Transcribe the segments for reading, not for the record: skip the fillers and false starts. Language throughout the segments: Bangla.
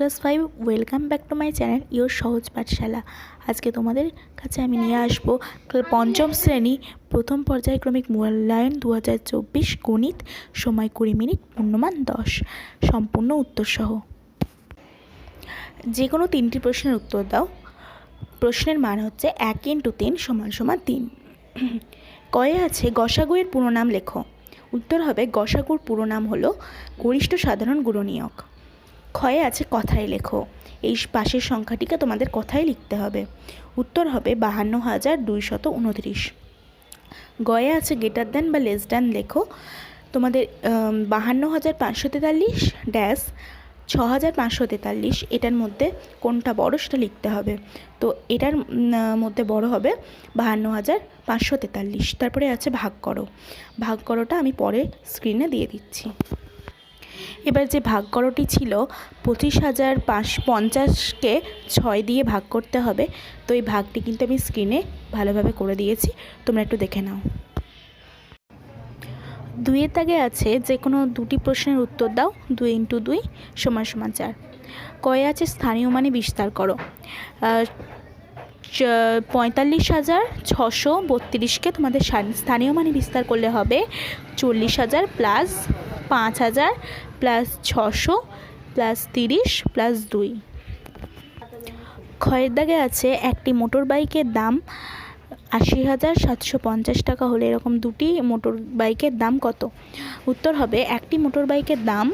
Class 5 welcome back to my channel your সহজ পাঠশালা। আজকে তোমাদের কাছে আমি নিয়ে আসব পঞ্চম শ্রেণী প্রথম পর্যায়ক্রমিক মূল্যায়ন 2024 গণিত, সময় 20 মিনিট, পূর্ণমান 10, সম্পূর্ণ উত্তরসহ। যে কোনো 3টি প্রশ্নের উত্তর দাও। প্রশ্নের মান হচ্ছে 1 × 3 = 3। কয়ে আছে গসাগুয়ের পুরো নাম লেখো। উত্তর হবে গসাগুর পুরো নাম হলো গরিষ্ঠ সাধারণ গুণনীয়ক। ক্ষয়ে আছে কথায় লেখো। এই পাশের সংখ্যাটিকে তোমাদের কথায় লিখতে হবে। উত্তর হবে 52,229। গয়ে আছে গ্রেটার দ্যান বা লেস দ্যান লেখো। তোমাদের 52,543 ড্যাশ 6,543, এটার মধ্যে কোনটা বড় সেটা লিখতে হবে। তো এটার মধ্যে বড় হবে 52,543। তারপরে আছে ভাগ করো। ভাগ করোটা আমি পরে স্ক্রিনে দিয়ে দিচ্ছি। এবার যে ভাগ করোটি ছিল 25,550কে 6 দিয়ে ভাগ করতে হবে। তো এই ভাগটি কিন্তু আমি স্ক্রিনে ভালোভাবে করে দিয়েছি, তোমরা একটু দেখে নাও। 2-এর দাগে আছে যে কোনো 2টি প্রশ্নের উত্তর দাও। 2 × 2 = 4। কয়ে আছে স্থানীয় মানে বিস্তার করো। 45,632কে তোমাদের স্থানীয় মানে বিস্তার করলে হবে 40,000 প্লাস 5,000 প্লাস 600 প্লাস 30 প্লাস 2। ক্ষয়ের দাগে আছে একটি মোটর বাইকের দাম 80,750 টাকা হলে এরকম 2টি মোটর বাইকের দাম কত? উত্তর হবে একটি মোটর বাইকের দাম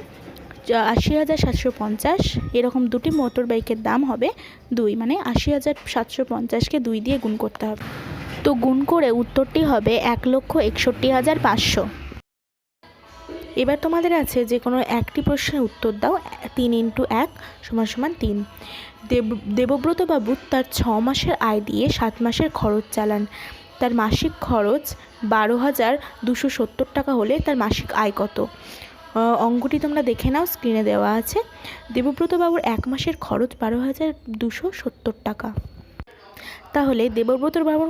80,750, এরকম 2টি মোটর বাইকের দাম হবে 2, মানে 80,750কে 2 দিয়ে গুণ করতে হবে। তো গুণ করে উত্তরটি হবে 1,61,500। এবার তোমাদের আছে যে কোনো একটি প্রশ্নের উত্তর দাও। 3 × 1 = 3। দেবব্রত বাবু তার 6 মাসের আয় দিয়ে 7 মাসের খরচ চালান। তার মাসিক খরচ 12,270 টাকা হলে তার মাসিক আয় কত? অঙ্কটি তোমরা দেখে নাও, স্ক্রিনে দেওয়া আছে। দেবব্রত বাবুর 1 মাসের খরচ 12,270 টাকা। তাহলে দেবব্রত বাবুর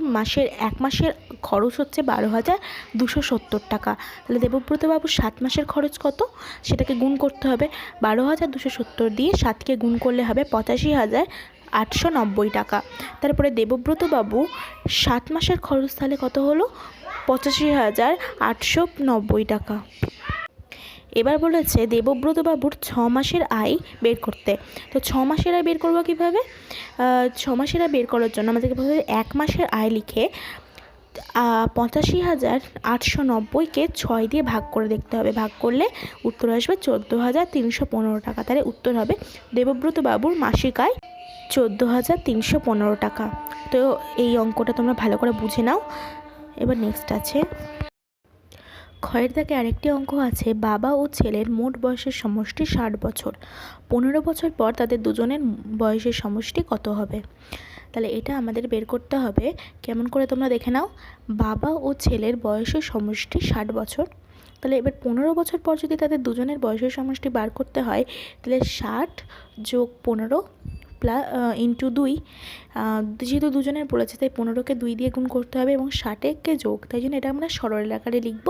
1 মাসের খরচ হচ্ছে 12,270 টাকা। তাহলে দেবব্রত বাবুর 7 মাসের খরচ কত সেটাকে গুণ করতে হবে। 12,270 দিয়ে 7কে গুণ করলে হবে 85,890 টাকা। তারপরে দেবব্রত বাবু 7 মাসের খরচ তাহলে কত হলো? 85,890 টাকা। এবার বলেছে দেবব্রত বাবুর 6 মাসের আয় বের করতে। তো 6 মাসের আয় বের করবো কীভাবে? 6 মাসের আয় বের করার জন্য আমাদেরকে প্রথমে 1 মাসের আয় লিখে 85,890কে 6 দিয়ে ভাগ করে দেখতে হবে। ভাগ করলে উত্তর আসবে 14,315 টাকা। তাহলে উত্তর হবে দেবব্রত বাবুর মাসিক আয় 14,315 টাকা। তো এই অঙ্কটা তোমরা ভালো করে বুঝে নাও। এবার নেক্সট আছে ক্ষয়ের দাগে আরেকটি অঙ্ক আছে। বাবা ও ছেলের মোট বয়সের সমষ্টি 60 বছর। 15 বছর পর তাদের দুজনের বয়সের সমষ্টি কত হবে? তাহলে এটা আমাদের বের করতে হবে। কেমন করে তোমরা দেখে নাও। বাবা ও ছেলের বয়সের সমষ্টি 60 বছর। তাহলে এবার 15 বছর পর যদি তাদের দুজনের বয়সের সমষ্টি বার করতে হয়, তাহলে 60 + 15 × 2, যেহেতু দুজনের বলেছে তাই 15কে 2 দিয়ে গুণ করতে হবে এবং 60কে যোগ, তাই জন্য এটা আমরা সরল আকারে লিখব।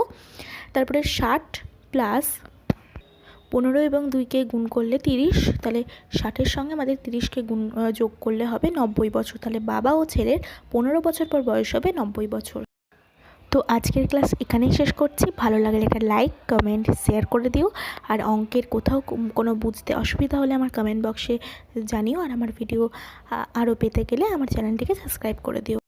তারপরে 60 প্লাস 15 এবং 2কে গুণ করলে 30, তাহলে 60-এর সঙ্গে আমাদের 30কে যোগ করলে হবে 90 বছর। তাহলে বাবা ও ছেলের 15 বছর পর বয়স হবে 90 বছর। তো আজকের ক্লাস এখানেই শেষ করছি। ভালো লাগলে একটা লাইক, কমেন্ট, শেয়ার করে দিও। আর অঙ্কের কোথাও কোনো বুঝতে অসুবিধা হলে আমার কমেন্ট বক্সে জানিও। আর আমার ভিডিও আরও পেতে গেলে আমার চ্যানেলটিকে সাবস্ক্রাইব করে দিও।